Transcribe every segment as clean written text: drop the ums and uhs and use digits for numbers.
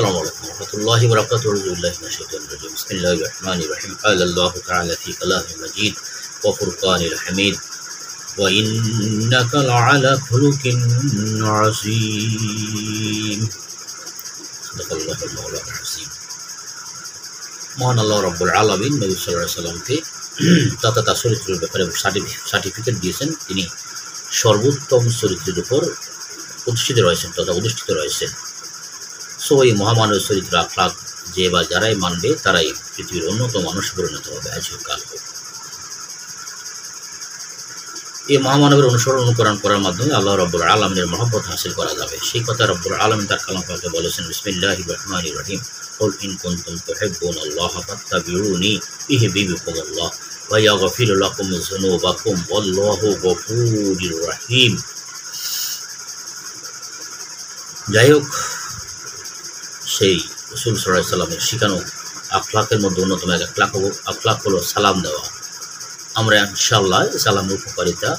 السلام عليكم ورحمة الله وبركاته. أعوذ بالله من الشيطان الرجيم. بسم الله الرحمن الرحيم. قال الله تعالى في كلام المجيد وفرقان الحميد وإنك لعلى خلق عظيم. صدق الله المولى العظيم. মহান আল্লাহ রাব্বুল আলামিন নবী সাল্লাল্লাহু আলাইহি সাল্লামকে তথা তার চরিত্রের ব্যাপারে সার্টিফিকেট দিয়েছেন। তিনি সর্বোত্তম চরিত্রের উপর প্রতিষ্ঠিত রয়েছেন তথা অধিষ্ঠিত রয়েছেন। সো এই মহামানব চরিত্র আখলাক যে বা যারাই মানবে তারাই পৃথিবীর অন্যতম মানুষ পরিণত হবে আজকাল। এই মহামানবের অনুকরণ করার মাধ্যমে আল্লাহ রাব্বুল আলামিনের মহব্বত হাসিল করা যাবে। সেই কথা রাব্বুল আলামিন তার কালাম পাকে বলেছেন, বিসমিল্লাহির রহমানির রহিম, কুল ইন কুনতুম তুহিব্বুনাল্লাহ ফাত্তাবিউনি ইউহিব্বুকুমুল্লাহ ওয়া ইয়াগফির লাকুম যুনুবাকুম ওয়াল্লাহু গফুরুর রহিম। যাই হোক, সেই রাসূল সাল্লাল্লাহু আলাইহি সাল্লামের শিখানো আখলাকের মধ্যে অন্যতম এক আখলাক হলো সালাম দেওয়া। আমরা ইনশাআল্লাহ সালামের উপকারিতা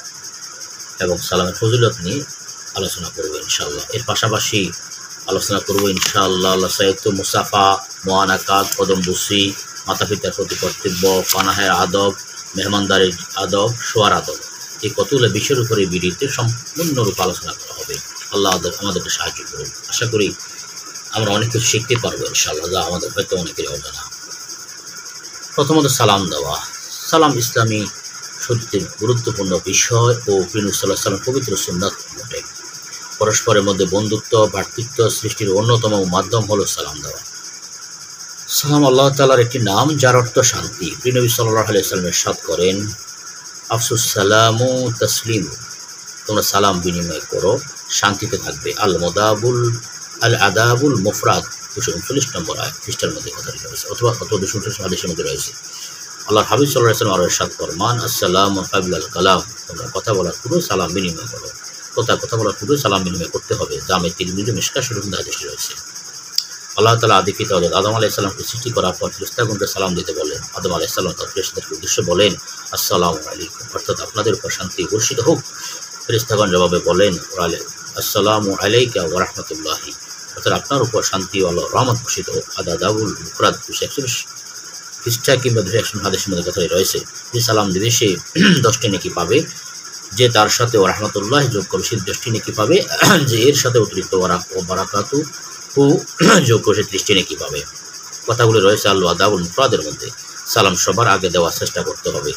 এবং সালামের ফজিলত নিয়ে আলোচনা করব ইনশাআল্লাহ। এর পাশাপাশি আলোচনা করব ইনশাআল্লাহ আল্লাহ সাহিত্য, মুসাফা, মোয়ানাকাত, কদমবুসি, মাতা পিতার প্রতি কর্তব্য, পানাহের আদব, মেহমানদারির আদব, শোয়ার আদব, এই কতগুলো বিষয়ের উপরে ভিডিওতে সম্পূর্ণরূপে আলোচনা করা হবে। আল্লাহ আমাদেরকে সাহায্য করুন। আশা করি আমরা অনেক কিছু শিখতে পারবো ইনশাআল্লাহ, যা আমাদের হয়তো অনেকেরই অজানা। প্রথমত সালাম দেওয়া। সালাম ইসলামী শরীয়তের গুরুত্বপূর্ণ বিষয় ও প্রিয় সাল্লাল্লাহু আলাইহি ওয়াসাল্লাম পবিত্র সুন্নাত বটে। পরস্পরের মধ্যে বন্ধুত্ব, ভ্রাতৃত্ব সৃষ্টির অন্যতম মাধ্যম হলো সালাম দেওয়া। সালাম আল্লাহ তাআলার একটি নাম, যার অর্থ শান্তি। প্রিয় নবী সাল্লাল্লাহু আলাইহি ওয়াসাল্লাম ইরশাদ করেন, আফসুস সালামু তাসলিম, তোমরা সালাম বিনিময় করো, শান্তিতে থাকবে। আল আদাবুল মুফরাদ 239 নম্বর আয়াত খ্রিস্টার মধ্যে কথাটি রয়েছে, অথবা 239 হাদিসের মধ্যে রয়েছে। আল্লাহর হাবিব সাল্লাল্লাহু আলাইহি ওয়াসাল্লাম আরো ইরশাদ ফরমান, আসসালামু ক্বাবলাল কালাম, তোমরা কথা বলার পূর্বে সালাম বিনিময় করো। কথা বলার পূর্বে সালাম বিনিময় করতে হবে। জামে তিরমিজি মিশকাত শরীফের মধ্যে হাদিস রয়েছে। আল্লাহ তাআলা আদি পিতা হযরত আদম আলাইহিস সালামকে সৃষ্টি করার পর ফেরেশতাগণকে সালাম দিতে বলেন। আদম আলাইহিস সালাম তার ফেরেশতাদেরকে উদ্দেশ্যে বলেন, আসসালামু আলাইকুম, অর্থাৎ আপনাদের উপর শান্তি বর্ষিত হোক। ফেরেশতাগণ জবাবে বলেন, আসসালামু আলাইকা ওয়া রাহমাতুল্লাহি, অর্থাৎ আপনার উপর শান্তি ও আল্লাহর রহমত বর্ষিত হোক। আদাবুল মুফরাদ 241 খ্রিস্টা কিংবা 201 হাদিসের মধ্যে কথাই রয়েছে। যে সালাম দেবে সে 10টি নেকি পাবে, যে তার সাথে ও রাহমাতুল্লাহ যোগ করবে সে 10টি নেকি পাবে, যে এর সাথে অতিরিক্ত ও বারাকাতু ও যোগ করে সে 30টি নেকি পাবে। কথাগুলো রয়েছে আল্লাহ আদাবুল মুফরাদের মধ্যে। সালাম সবার আগে দেওয়ার চেষ্টা করতে হবে।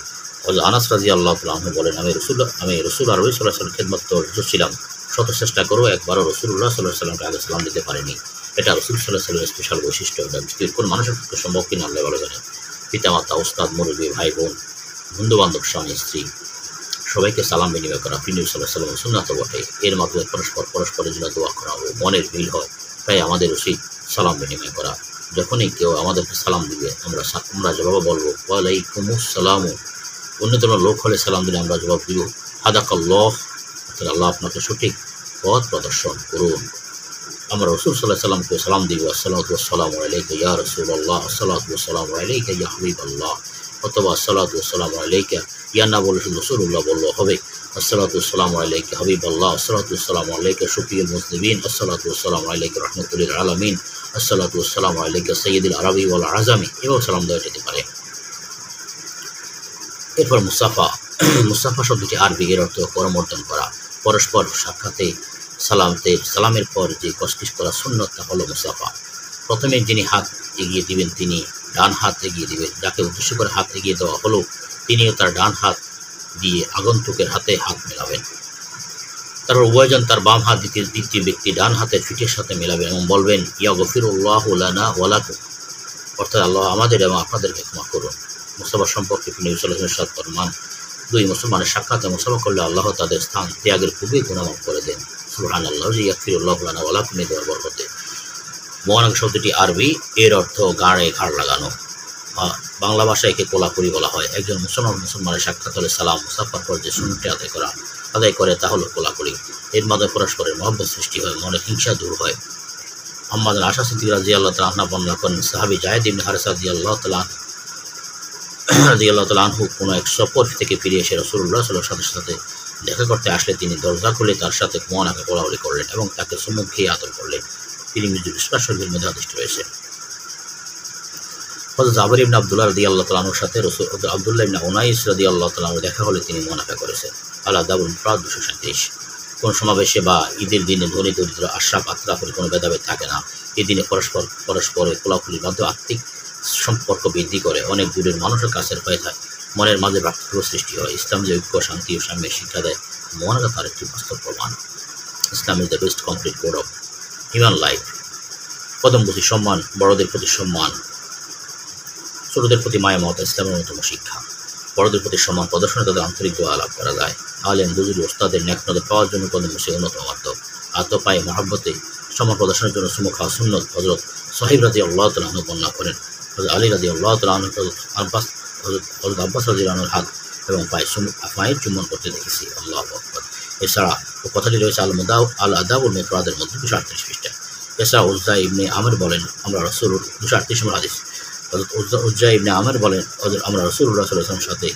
আনাস রাদিয়াল্লাহু তাআলা আনহু বলেন, আমি রাসূল আরবি সাল্লাল্লাহু আলাইহি ওয়াসাল্লামের খেদমত করছিলাম, শত চেষ্টা করো, একবারও রাসূলুল্লাহ সাল্লাল্লাহু আলাইহি ওয়াসাল্লামকে আগে সালাম দিতে পারেনি। এটা রাসূল সাল্লাল্লাহু আলাইহি ওয়াসাল্লামের স্পেশাল বৈশিষ্ট্য। এটা কোন মানুষের পক্ষে সম্ভব কিনা আল্লাহ ভালো জানেন। পিতামাতা, ওস্তাদ, মুরব্বী, ভাই বোন, বন্ধুবান্ধব, স্বামী স্ত্রী সবাইকে সালাম বিনিময় করা প্রিয় নবী সাল্লাল্লাহু আলাইহি ওয়াসাল্লামের সুন্নাত বটে। এর মাধ্যমে পরস্পরের জন্য দোয়া করা ও মনের মিল হয়। তাই আমাদের উচিত সালাম বিনিময় করা। যখনই কেউ আমাদেরকে সালাম দিবে আমরা জবাব বলবো ওয়ালাইকুমুস সালাম। অন্যতম লোক হলে সালাম দিলে আমরা জবাব দিব হাদাকাল্লাহ, অর্থাৎ আল্লাহ আপনাকে সঠিক পথ প্রদর্শন করুন। আমরা রাসূল সাল্লাল্লাহু আলাইহি ওয়াসাল্লামকে সালাম দিব, আসসালাতু ওয়াসসালামু আলাইকা ইয়া রাসূলুল্লাহ, আসসালাতু ওয়াসসালামু আলাইকা ইয়া হাবিবাল্লাহ, অথবা আসসালাতু ওয়াসসালামু আলাইকা ইয়া না বলে শুধু রাসূলুল্লাহ বললেও হবে। আসসালাতু ওয়াসসালামু আলাইকা হাবিবাল্লাহ, আসসালাতু ওয়াসসালামু আলাইকা শফিউল মুজনিবিন, আসসালাতু ওয়াসসালামু আলাইকা রাহমাতুল আলামিন, আসসালাতু ওয়াসসালামু আলাইকা সাইয়্যিদুল আরবি ওয়াল আজামি, এভাবে সালাম দেওয়া যেতে পারে। এরপর মুসাফা শব্দটি আরবি, এর অর্থ করমর্দন করা। পরস্পর সাক্ষাতে সালামের পর যে কসকিস করা সুন্নত তা হলো মুসাফা। প্রথমে যিনি হাত এগিয়ে দিবেন তিনি ডান হাত এগিয়ে দিবেন। যাকে উদ্দেশ্য করে হাত এগিয়ে দেওয়া হলো তিনিও তার ডান হাত দিয়ে আগন্তুকের হাতে হাত মেলাবেন। তারপর উভয়জন তার বাম হাত দ্বিতীয় ব্যক্তি ডান হাতের ফিটের সাথে মেলাবেন এবং বলবেন, ইয়া গফিরুল্লাহু লানা ওয়া লাকুম, অর্থাৎ আল্লাহ আমাদের এবং আপনাদেরকে ক্ষমা করুন। মুসাফা সম্পর্কে নবী সাল্লাল্লাহু আলাইহি ওয়াসাল্লাম ফরমান, দুই মুসলমানের সাক্ষাতে মুসাফা করলে আল্লাহ তাদের স্থান ত্যাগের পূর্বেই গুনাহ মাফ করে দেন। সুবহানাল্লাহ, ইয়াগফিরুল্লাহু লানা ওয়া লাকুম এর বরকতে। মোয়ানাক শব্দটি আরবি, এর অর্থ ঘাড়ে ঘাড় লাগানো। বাংলা ভাষায় একে কোলাকুলি বলা হয়। একজন মুসলমানের সাক্ষাৎ হলে সালাম মুসাফার পর যে সুন্নতটি আদায় করে তা হলো কোলাকুলি। এর মাধ্যমে পরস্পরের মহব্বত সৃষ্টি হয়, মনে হিংসা দূর হয়। আম্মাদ আশা সিদ্দিক রাদিয়াল্লাহু তাআলা আনহা বর্ণনা করেন, সাহাবী যায়েদ ইবনে হারিসা রাদিয়াল্লাহু তাআলা আনহু কোনো এক সফর থেকে ফিরে এসে রাসূলুল্লাহ সাল্লাল্লাহু আলাইহি ওয়াসাল্লামের সাথে দেখা করতে আসলে তিনি দরজা খুলে তার সাথে মোয়ানাকে কোলাকুলি করলেন এবং তাকে চুমুক খেয়ে আদর করলেন। তিরমিজির মিশকাত শরীফের মধ্যে হাদিসটি রয়েছে। হযরত জাবের ইবনে আব্দুল্লাহ রাদিয়াল্লাহু তাআলা আনহুর সাথে হযরত আব্দুল্লাহ ইবনে উনাইস রাদিয়াল্লাহু তাআলা আনহু দেখা হলে তিনি মুনাফা করেছেন। আল আদাবুল মুফরাদ 237। কোন সমাবেশে বা ঈদের দিনে ধনী দরিদ্র আশরাফ আতরাফের কোনো ভেদাভেদ থাকে না। এই দিনে পরস্পরের কোলাকুলির মাধ্যমে আত্মিক সম্পর্ক বৃদ্ধি করে অনেক দূরের মানুষের কাছের হয়ে থাকে, মনের মাঝে ভ্রাতৃত্ব সৃষ্টি হয়। ইসলাম যে ঐক্য, শান্তি ও সাম্যের শিক্ষা দেয়, মহানতা তার একটি বাস্তব প্রমাণ। Islam is the best complete code of human life. প্রথম প্রতি সম্মান, বড়দের প্রতি সম্মান, ছোটদের প্রতি মায়া মমতা ইসলামের অন্যতম শিক্ষা। বড়দের প্রতি সম্মান প্রদর্শনে তাদের আন্তরিক দোয়া লাভ করা যায়। আলেম বুজুর্গ ওস্তাদের ন্যাকনদ পাওয়ার জন্য কদম মুসে অন্যতম মাধ্যম। আত্মপায়ে মহাব্বতে সম্মান প্রদর্শনের জন্য সুমুখা সুন্নত হযরত সাহিব রাদিয়াল্লাহু তাআলা আনহু বর্ণনা করেন। হযরত আলী রাদিয়াল্লাহু তাআলা আনহু হযরত আব্বাস রাদিয়াল্লাহু আনহুর হাত এবং পায়ের চুম্বন করতে দেখেছি। আল্লাহু আকবার। এছাড়া ও কথাটি রয়েছে আল আদাবুল মুফরাদের মধ্যে 238 পৃষ্ঠায়। এছাড়া উজ্জা ইবনে আমর বলেন, আমরা রাসূল 238 নম্বর হাদিস। হযরত উজ্জা ইবনে আমর বলেন, আমরা রাসূলুল্লাহ সাল্লাল্লাহু আলাইহি ওয়াসাল্লামের সাথে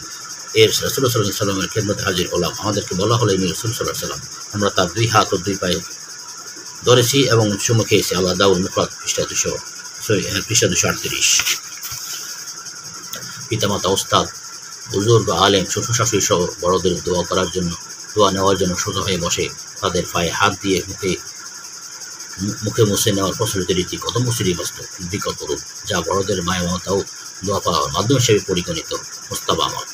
রাসূলুল্লাহ সাল্লাল্লাহু আলাইহি ওয়াসাল্লামের খেদমতে হাজির হলাম। আমাদেরকে বলা হলো, ইনি রাসূল সাল্লাল্লাহু আলাইহি ওয়াসাল্লাম। আমরা তার 2 হাত ও 2 পায়ে ধরেছি এবং চুমু খেয়েছি। আল আদাবুল মুফরাদ পৃষ্ঠা 238। পিতামাতা, ওস্তাদ, বুজুর্গ, আলেম, শ্বশুর শাশুড়ি সহ বড়দের দোয়া নেওয়ার জন্য সোজা হয়ে বসে তাদের পায়ে হাত দিয়ে মুখে মুছে নেওয়ার প্রচলিত রীতি কত মুসিরই বিকল্প রূপ, যা বড়দের মায়া মমতা ও দোয়া পাওয়ার মাধ্যম হিসেবে পরিগণিত। মোস্তাবা আমল।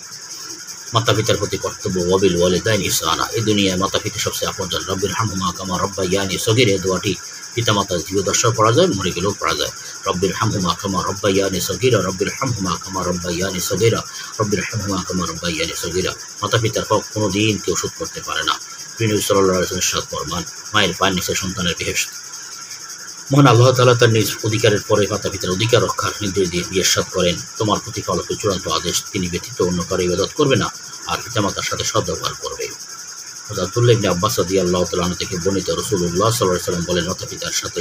মাতা পিতার প্রতি কর্তব্য। ওয়াবিল ওয়ালিদাইন ইহসানা। এই দুনিয়ায় মাতা পিতা সবচেয়ে আপনজন। রব্বির হামহুমা কামা রাব্বায়ানি সগীরা। এই দোয়াটি পিতামাতার জীবদ্দশাও পড়া যায়, মরে গেলেও পড়া যায়। রব্বির হামহুমা কামা রাব্বায়ানি সগীরা, রব্বির হামহুমা কামা রাব্বায়ানি সগীরা, রব্বির হামহুমা কামা রাব্বায়ানি সগীরা। মাতা পিতার হক কোনো দিন কেউ শোধ করতে পারে না। নবী সাল্লাল্লাহু আলাইহি ওয়াসাল্লামের সাত ফরমান, মায়ের পায়ের নিচে সন্তানের বেহেশত। মহান আল্লাহ তাআলা তার নিজ অধিকারের পরে মাতা পিতার অধিকার রক্ষার নির্দেশ দিয়ে ইরশাদ করেন, তোমার প্রতিপালকের চূড়ান্ত আদেশ, তিনি ব্যতীত অন্য কারো ইবাদত করবে না আর পিতামাতার সাথে সদ্ব্যবহার করবে। আব্দুল্লাহ ইবনে আব্বাস রাদিয়াল্লাহু তাআলা আনহু থেকে বর্ণিত, রাসূলুল্লাহ সাল্লাল্লাহু আলাইহি ওয়াসাল্লাম বলেন, মাতা পিতার সাথে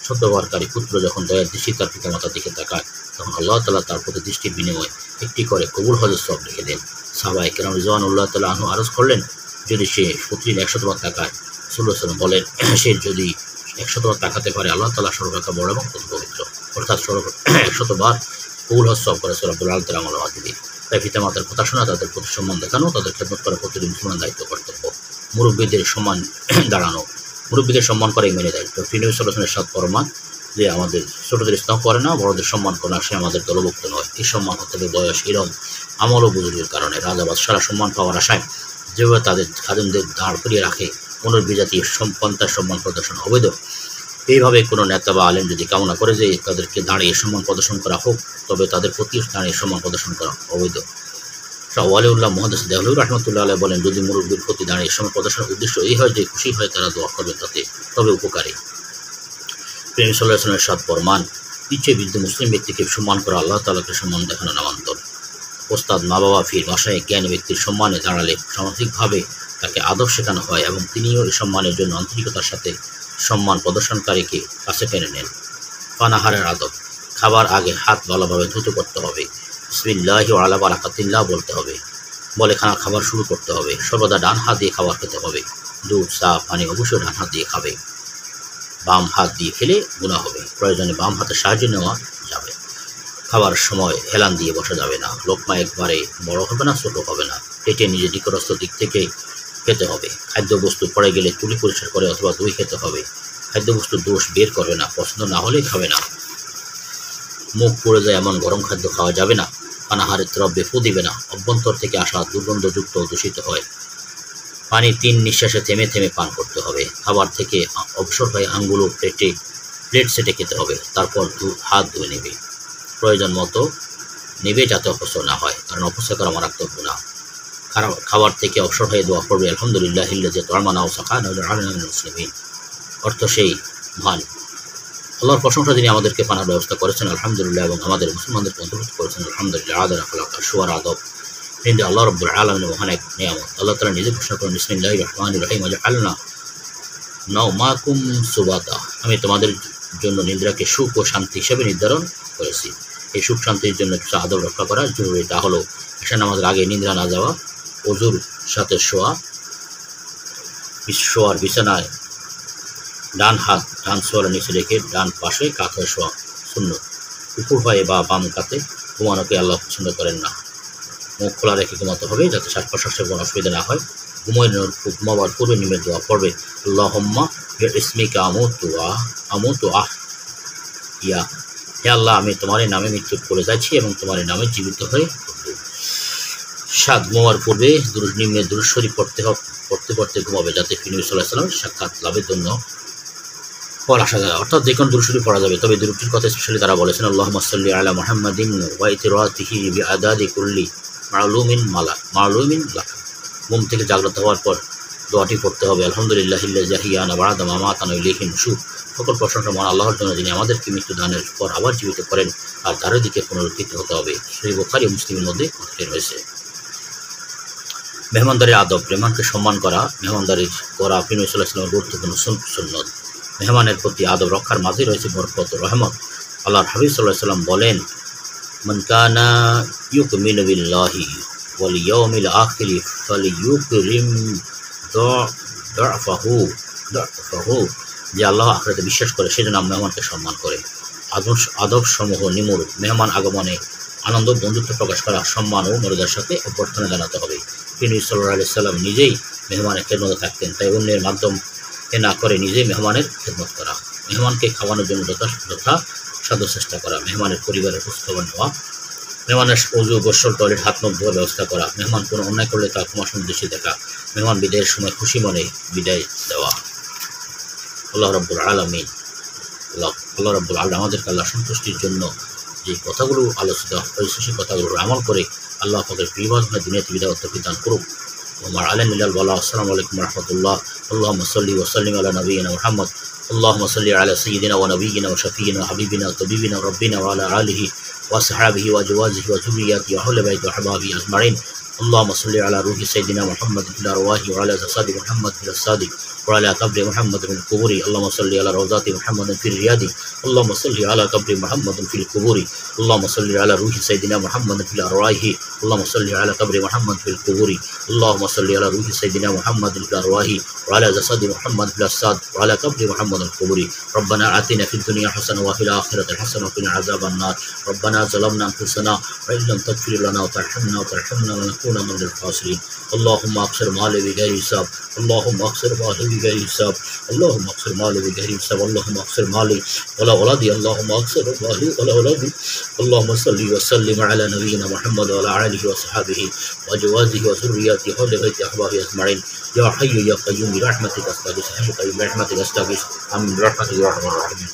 সদ্ব্যবহারকারী পুত্র যখন দয়ার দৃষ্টি তার পিতামাতার দিকে তাকায়, তখন আল্লাহ তাআলা তার প্রতি দৃষ্টির বিনিময়ে একটি করে কবুল হজের সওয়াব লিখে দেন। সাহাবায়ে কেরাম রিজওয়ানুল্লাহ তাআলা আনহু আরজ করলেন, যদি সে প্রতিদিন 100 বার তাকায়, রাসূলুল্লাহ সাল্লাল্লাহু আলাইহি ওয়াসাল্লাম বলেন, সে যদি 100 বার তাকাতে পারে, আল্লাহ তাআলা সর্বাপেক্ষা বড় এবং পবিত্র, অর্থাৎ 100 বার কবুল হজ সওয়াব করে সূরা আল তাআলা আমল ওয়াজিব। তাই পিতামাতার কথা শোনা, তাদের প্রতি সম্মান দেখানো, তাদের খেদমত করা প্রতিটি মুসলমান দায়িত্ব কর্তব্য। মুরব্বীদের সম্মান দাঁড়ানো, মুরব্বীদের সম্মান করাই মেনে দায়িত্ব। নবী সাল্লাল্লাহু আলাইহি ওয়াসাল্লামের সাত ফরমান যে আমাদের ছোটদের স্নেহ করে না, বড়দের সম্মান করে না, সে আমাদের দলভুক্ত নয়। এই সম্মান হতে হবে বয়স, ইলম, আমল ও বুজুর্গের কারণে। রাজা বাদশাহরা সম্মান পাওয়ার আশায় যেভাবে তাদের খাদেমদের দাঁড় করিয়ে রাখে, পুনর্বিজাতি পন্থার সম্মান প্রদর্শন অবৈধ। এইভাবে কোনো নেতা বা আলেম যদি কামনা করে যে তাদেরকে দাঁড়িয়ে সম্মান প্রদর্শন করা হোক, তবে তাদের প্রতিও দাঁড়িয়ে সম্মান প্রদর্শন করা অবৈধ। ওয়ালিউল্লাহ মুহাদ্দিস দেহলভী রাহমাতুল্লাহ আলাইহি বলেন, যদি মুরব্বীর প্রতি দাঁড়িয়ে সম্মান প্রদর্শনের উদ্দেশ্য এই হয় যে খুশি হয়ে তারা দোয়া করবে, তাতে তবে উপকারী। প্রেমী সাল্লাল্লাহু আলাইহি ওয়াসাল্লামের সাত ফরমান, ইচ্ছে বৃদ্ধ মুসলিম ব্যক্তিকে সম্মান করা আল্লাহ তাআলাকে সম্মান দেখানো নামান্তর। ওস্তাদ, মা বাবা, ফির, বাসায় জ্ঞানী ব্যক্তির সম্মানে দাঁড়ালে সামাজিকভাবে তাকে আদব শেখানো হয় এবং তিনিও এই সম্মানের জন্য আন্তরিকতার সাথে সম্মান প্রদর্শনকারীকে কাছে টেনে নেন। পানাহারের আদব, খাবার আগে হাত ভালোভাবে ধুত করতে হবে। বিসমিল্লাহি ওয়া আলা বারাকাতিল্লাহ বলতে হবে। বলে খাবার শুরু করতে হবে। সর্বদা ডান হাত দিয়ে খাবার খেতে হবে। দুধ, চা, পানি অবশ্যই ডান হাত দিয়ে খাবে। বাম হাত দিয়ে খেলে গুনাহ হবে। প্রয়োজনে বাম হাতের সাহায্য নেওয়া যাবে। খাবার সময় হেলান দিয়ে বসা যাবে না। লোকমা একবারে বড় হবে না, ছোট হবে না। পেটে নিজের নিকটস্থ দিক থেকে খেতে হবে। খাদ্যবস্তু পড়ে গেলে তুলি পরিষ্কার করে অথবা দই খেতে হবে। খাদ্যবস্তুর দোষ বের করবে না, পছন্দ না হলে খাবে না। মুখ পড়ে যায় এমন গরম খাদ্য খাওয়া যাবে না। পানাহারের দ্রব্যে ফু দিবে না। অভ্যন্তর থেকে আসা দুর্গন্ধযুক্ত দূষিত হয়। পানি 3 নিঃশ্বাসে থেমে থেমে পান করতে হবে। খাবার থেকে অবসর হয়ে আঙ্গুল ও প্লেট সেটে খেতে হবে। তারপর হাত ধুয়ে নেবে। প্রয়োজন মতো নেবে যাতে অপচয় না হয়, কারণ অপচয় করা মারাত্মক গুনাহ। খাবার থেকে অবসর হয়ে দোয়া করবে, আলহামদুলিল্লাহিল্লাযী তু'মানা ওয়া সাকানা ওয়া জা'আলানা মিনাল মুসলিমিন। অর্থ সেই মহান আল্লাহর প্রশংসা, যিনি আমাদেরকে পানার ব্যবস্থা করেছেন, আলহামদুলিল্লাহ, এবং আমাদের মুসলমানদেরকে অন্তর্ভুক্ত করেছেন, আলহামদুলিল্লাহ। আদার আখলাক শুয়ার আদব কিন্তু আল্লাহ রাব্বুল আলামিনের মহান এক নিয়ামত। আল্লাহ তাআলা নিজে ঘোষণা করেন, বিসমিল্লাহির রহমানির রহিম, ওয়াজআলনা নাওমাকুম সুবাতা। আমি তোমাদের জন্য নিদ্রাকে সুখ ও শান্তি হিসেবে নির্ধারণ করেছি। এই সুখ শান্তির জন্য কিছু আদব রক্ষা করা জরুরি। তা হলো এশা নামাজের আগে নিদ্রা না যাওয়া, ওযুর সাথে শোয়ার বিছানায় ডান হাত ডান সোয়ালের নিচে রেখে ডান পাশে কাত হয়ে শোয়া সুন্নত। উপর হয়ে বা বাম কাতে ঘুমানোকে আল্লাহ পছন্দ করেন না। মুখ খোলা রেখে ঘুমাতে হবে যাতে শ্বাস প্রশ্বাসের কোনো অসুবিধা না হয়। ঘুমাবার পূর্বে নিমের দোয়া পড়বে, আল্লাহুম্মা বিইসমিকা আমুতু ইয়া, হে আল্লাহ আমি তোমার নামে মৃত্যু করে যাচ্ছি এবং তোমার নামে জীবিত হয়ে উঠব। 7 ঘুমাবার পূর্বে নিম্নে দুরূদ শরীফ পড়তে ঘুমাবে যাতে নবী সাল্লাল্লাহু আলাইহি ওয়াসাল্লাম সাক্ষাৎ লাভের জন্য ফল আসা যায়। অর্থাৎ যে কোনো দুরূদ শরীফ পড়া যাবে, তবে দুরূদটির কথা স্পেশালি তারা বলেছেন আল্লাহুম্মা সাল্লি আলা মুহাম্মাদিন ওয়া ইতরাতিহি বিআদাদি কুল্লি মা'লুমিন লাক। ঘুম থেকে জাগ্রত হওয়ার পর দোয়াটি পড়তে হবে, আলহামদুলিল্লাহিল্লাযী আহইয়ানা বা'দা মা আমাতানা ওয়া ইলাইহিন নুশুর। সকল প্রশংসা মহান আল্লাহর জন্য যিনি আমাদেরকে মৃত্যু দানের পর আবার জীবিত করেন আর তার দিকে পুনরুত্থিত হতে হবে। সহিহ বুখারী ও মুসলিমের মধ্যে কথাটি রয়েছে। মেহমানদারির আদব, মেহমানকে সম্মান করা, মেহমানদারি করা নবী সাল্লাল্লাহু আলাইহি ওয়াসাল্লামের গুরুত্বপূর্ণ সুন্নত। মেহমানের প্রতি আদব রক্ষার মাঝে রয়েছে বরকত ও রহমত। আল্লাহর হাবিব সাল্লাল্লাহু আলাইহি ওয়াসাল্লাম বলেন, মান কানা ইউমিনু বিল্লাহি ওয়াল ইয়াউমিল আখির ফালিয়ুকরিম দুআফাহু। যে আল্লাহ আখিরাতে বিশ্বাস করে সেজন্য মেহমানকে সম্মান করে। আদব সমূহ নিমূল। মেহমান আগমনে আনন্দ বন্ধুত্ব প্রকাশ করা, সম্মান ও মর্যাদার সাথে অভ্যর্থনা জানাতে হবে। নবী সাল্লাল্লাহু আলাইহি ওয়াসাল্লাম নিজেই মেহমানের খেদমতে থাকতেন, তাই অন্যের মাধ্যম না করে নিজেই মেহমানের খেদমত করা। মেহমানকে খাওয়ানোর জন্য যথাসাধ্য চেষ্টা করা। মেহমানের পরিবারের খোঁজখবর নেওয়া। মেহমানের ওযু, গোসল, টয়লেট, হাত মুখ ধোয়ার ব্যবস্থা করা। মেহমান কোনো অন্যায় করলে তার ক্ষমাসুন্দর দৃষ্টি দেখা। মেহমান বিদায়ের সময় খুশি মনে বিদায় দেওয়া। আল্লাহ রাব্বুল আলামিন আমাদেরকে আল্লাহ সন্তুষ্টির জন্য যে কথাগুলো আলোচিত হয়েছে সেই কথাগুলোর আমল করে আল্লাহ পাকের প্রিয়ভাবে দুনিয়াতে বিদায় তৌফিক দান করুক। ওমর আলাইহিল ওয়ালা। আসসালামু আলাইকুম ওয়া রাহমাতুল্লাহ। আল্লাহুম্মা সাল্লি ওয়া সাল্লিম আলা নাবিয়িনা মুহাম্মদ। আল্লাহুম্মা সাল্লি আলা সাইয়্যিদিনা ওয়া নাবিয়িনা ওয়া শাফিয়িনা ওয়া হাবিবিনা ওয়া তাবিবিনা ওয়া রাব্বিনা ওয়া আলা আলিহি ওয়া আসহাবিহি ওয়া আজওয়াজিহি ওয়া যুররিয়্যাতিহি ওয়া আহলি বাইতিহি ওয়া আহবাবিহি আজমাইন। اللهم صل على روح سيدنا محمد في الأرواح وعلى جسد محمد في الأجساد وعلى قبر محمد في القبور. اللهم صل على روضات محمد في الرياض. اللهم صل على قبر محمد في القبور. اللهم صل على روح سيدنا محمد في الأرواح. اللهم صل على قبر محمد في القبور. اللهم صل على روح سيدنا محمد في الأرواح وعلى جسد محمد في الأجساد وعلى قبر محمد في القبور. ربنا آتنا في الدنيا حسنة وفي الآخرة حسنة وقنا عذاب النار. ربنا ظلمنا أنفسنا وإن لم تغفر لنا وترحمنا لنكون من الخاسرين. اللهم اقصر مالي بغير حساب. اللهم اقصر مالي بغير حساب. اللهم اقصر مالي بغير حساب. اللهم اقصر مالي ولا ولدي. اللهم اقصر مالي ولا ولدي. اللهم صل وسلم على نبينا محمد وعلى آله وصحبه وأزواجه وذرياته وأهل بيته أحبابه أجمعين. يا حي يا قيوم برحمتك أستغيث. برحمتك أستغيث. آمين برحمتك يا أرحم الراحمين.